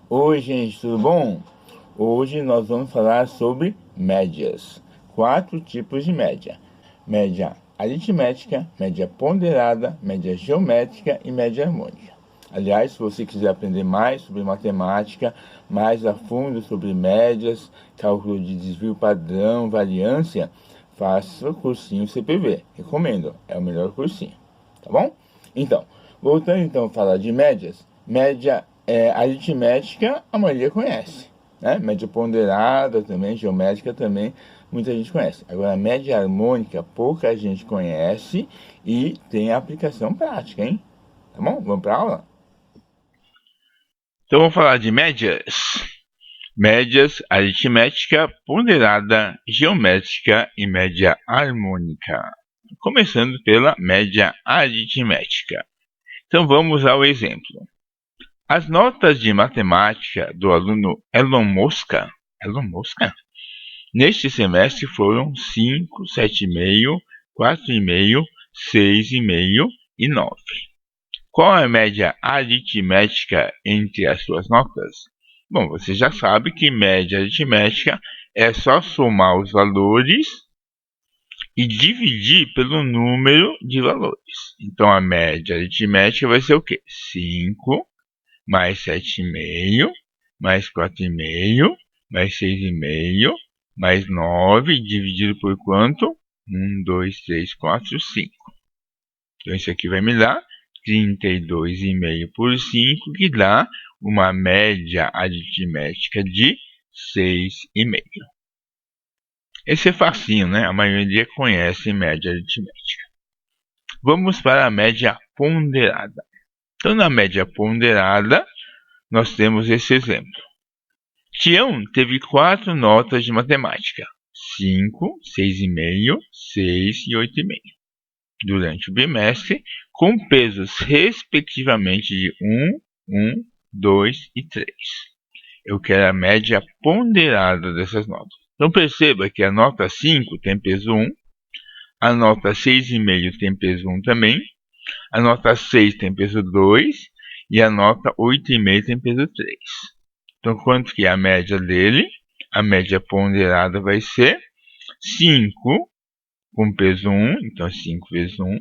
Oi, gente, tudo bom? Hoje nós vamos falar sobre médias. 4 tipos de média: média aritmética, média ponderada, média geométrica e média harmônica. Aliás, se você quiser aprender mais sobre matemática, mais a fundo sobre médias, cálculo de desvio padrão, variância, faça o cursinho CPV. Recomendo, é o melhor cursinho, tá bom? Então, voltando então a falar de médias, média aritmética a maioria conhece, né? Média ponderada também, geométrica também, muita gente conhece. Agora, a média harmônica pouca gente conhece e tem aplicação prática, hein? Tá bom? Vamos para aula? Então vamos falar de médias. Médias aritmética, ponderada, geométrica e média harmônica. Começando pela média aritmética. Então vamos ao exemplo. As notas de matemática do aluno Elon Mosca neste semestre foram 5, 7,5, 4,5, 6,5 e 9. Qual é a média aritmética entre as suas notas? Bom, você já sabe que média aritmética é só somar os valores e dividir pelo número de valores. Então, a média aritmética vai ser o quê? 5 mais 7,5 mais 4,5 mais 6,5 mais 9 dividido por quanto? 1, 2, 3, 4, 5. Então, isso aqui vai me dar 32,5 por 5, que dá uma média aritmética de 6,5. Esse é facinho, né? A maioria conhece média aritmética. Vamos para a média ponderada. Então, na média ponderada, nós temos esse exemplo. Tião teve 4 notas de matemática: 5, 6,5, 6 e 8,5. Durante o bimestre, com pesos respectivamente de 1, 2 e 3. Eu quero a média ponderada dessas notas. Então perceba que a nota 5 tem peso 1, a nota 6,5 tem peso 1 também, a nota 6 tem peso 2 e a nota 8,5 tem peso 3. Então quanto que é a média dele? A média ponderada vai ser 5 com peso 1, então 5 vezes 1.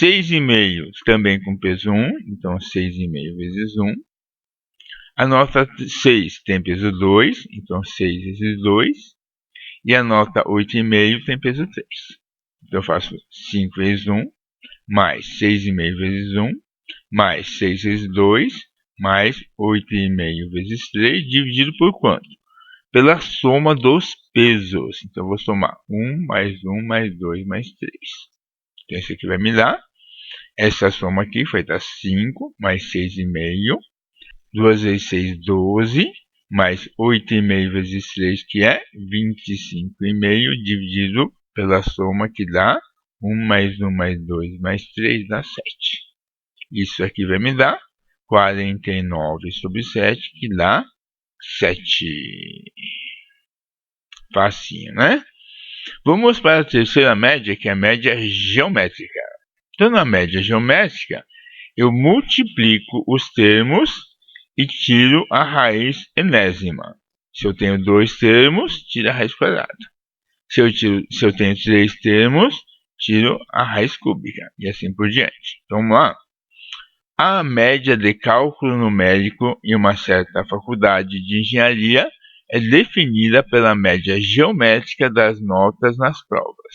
6,5 também com peso 1, então 6,5 vezes 1. A nota 6 tem peso 2, então 6 vezes 2. E a nota 8,5 tem peso 3. Então eu faço 5 vezes 1, mais 6,5 vezes 1, mais 6 vezes 2, mais 8,5 vezes 3, dividido por quanto? Pela soma dos pesos. Então eu vou somar 1 mais 1 mais 2 mais 3. Então isso aqui vai me dar, essa soma aqui vai dar 5 mais 6,5, 2 vezes 6, 12, mais 8,5 vezes 3, que é 25,5, dividido pela soma que dá 1 mais 1 mais 2 mais 3, dá 7. Isso aqui vai me dar 49 sobre 7, que dá 7. Facinho, né? Vamos para a terceira média, que é a média geométrica. Então, na média geométrica, eu multiplico os termos e tiro a raiz enésima. Se eu tenho 2 termos, tiro a raiz quadrada. Se eu tenho 3 termos, tiro a raiz cúbica. E assim por diante. Então, vamos lá. A média de cálculo numérico em uma certa faculdade de engenharia é definida pela média geométrica das notas nas provas.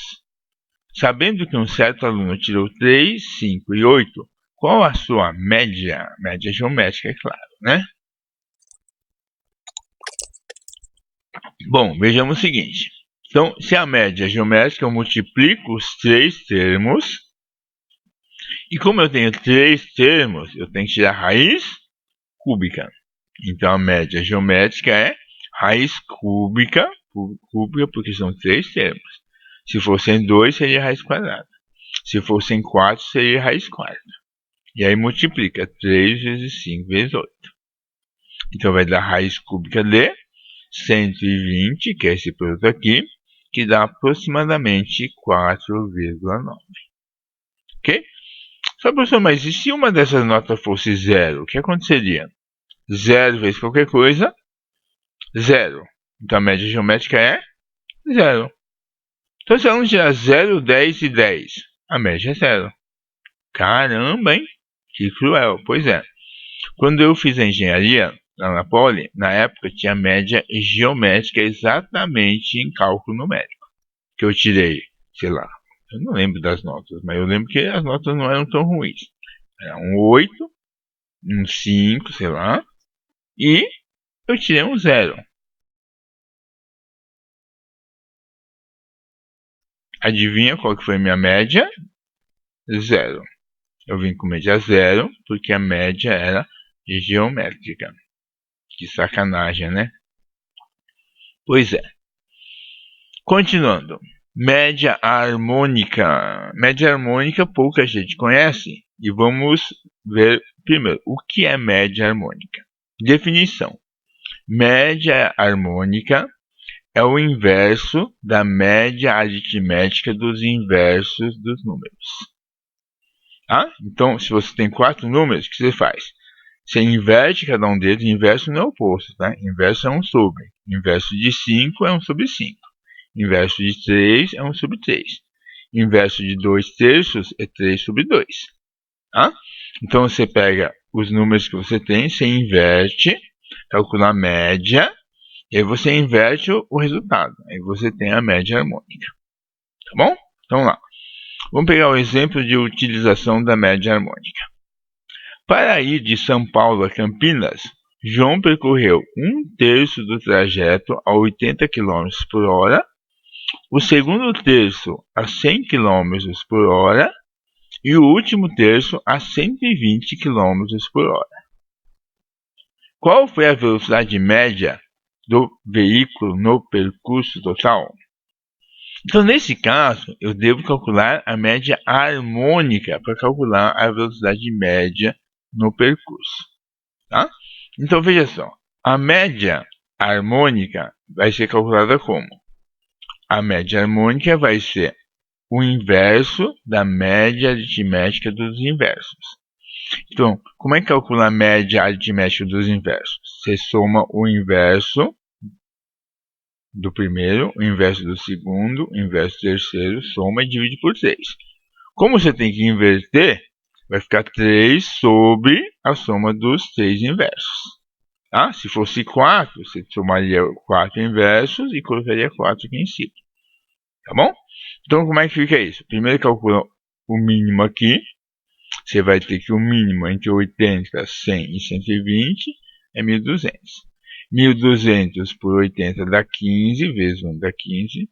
Sabendo que um certo aluno tirou 3, 5 e 8, qual a sua média? Média geométrica, é claro, né? Bom, vejamos o seguinte. Então, se a média é geométrica, eu multiplico os 3 termos. E como eu tenho 3 termos, eu tenho que tirar a raiz cúbica. Então, a média geométrica é raiz cúbica, porque são 3 termos. Se fossem 2, seria raiz quadrada. Se fossem 4, seria raiz quarta. E aí multiplica 3 vezes 5 vezes 8. Então vai dar raiz cúbica de 120, que é esse produto aqui, que dá aproximadamente 4,9. Ok? Só, professor, mas e se uma dessas notas fosse zero, o que aconteceria? 0 vezes qualquer coisa, 0. Então a média geométrica é 0. Então se vamos tirar 0, 10 e 10, a média é 0. Caramba, hein? Que cruel. Pois é. Quando eu fiz a engenharia lá na Poli, na época tinha média geométrica exatamente em cálculo numérico. Que eu tirei, sei lá, eu não lembro das notas, mas eu lembro que as notas não eram tão ruins. Era um 8, um 5, sei lá, e eu tirei um 0. Adivinha qual que foi a minha média? 0. Eu vim com média 0 porque a média era geométrica. Que sacanagem, né? Pois é. Continuando. Média harmônica. Média harmônica pouca gente conhece. E vamos ver primeiro o que é média harmônica. Definição. Média harmônica é o inverso da média aritmética dos inversos dos números. Tá? Então, se você tem 4 números, o que você faz? Você inverte cada um deles. Inverso não é oposto, tá? Inverso é 1 sobre. Inverso de 5 é 1 sobre 5. Inverso de 3 é 1 sobre 3. Inverso de 2 terços é 3 sobre 2. Tá? Então você pega os números que você tem, você inverte, calcula a média, e aí você inverte o resultado. Aí você tem a média harmônica. Tá bom? Então vamos lá. Vamos pegar o exemplo de utilização da média harmônica. Para ir de São Paulo a Campinas, João percorreu 1/3 do trajeto a 80 km por hora, o segundo terço a 100 km por hora e o último terço a 120 km por hora. Qual foi a velocidade média do veículo no percurso total? Então, nesse caso, eu devo calcular a média harmônica para calcular a velocidade média no percurso. Tá? Então, veja só. A média harmônica vai ser calculada como? A média harmônica vai ser o inverso da média aritmética dos inversos. Então, como é que calcula a média aritmética dos inversos? Você soma o inverso do primeiro, o inverso do segundo, o inverso do terceiro, soma e divide por 3. Como você tem que inverter, vai ficar 3 sobre a soma dos 3 inversos. Tá? Se fosse 4, você somaria 4 inversos e colocaria 4 aqui em cima. Tá bom? Então, como é que fica isso? Primeiro calcula o mínimo aqui. Você vai ter que o mínimo entre 80, 100 e 120 é 1.200. 1.200 por 80 dá 15, vezes 1 dá 15.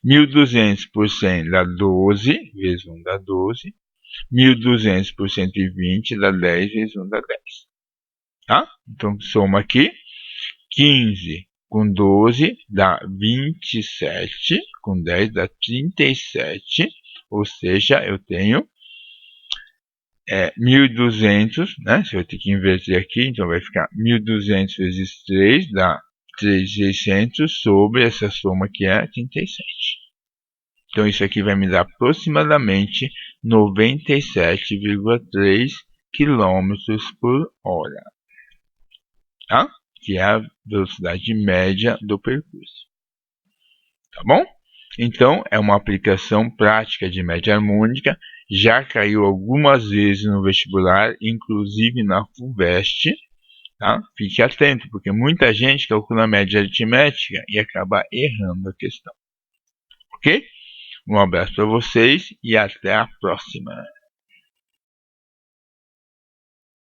1.200 por 100 dá 12, vezes 1 dá 12. 1.200 por 120 dá 10, vezes 1 dá 10. Tá? Então, soma aqui. 15 com 12 dá 27, com 10 dá 37, ou seja, eu tenho 1.200, né? Se eu ter que inverter aqui, então vai ficar 1.200 vezes 3 dá 3.600 sobre essa soma que é 37. Então isso aqui vai me dar aproximadamente 97,3 km por hora. Tá? Que é a velocidade média do percurso. Tá bom? Então, é uma aplicação prática de média harmônica, já caiu algumas vezes no vestibular, inclusive na FUVEST. Tá? Fique atento, porque muita gente calcula a média aritmética e acaba errando a questão. Ok? Um abraço para vocês e até a próxima.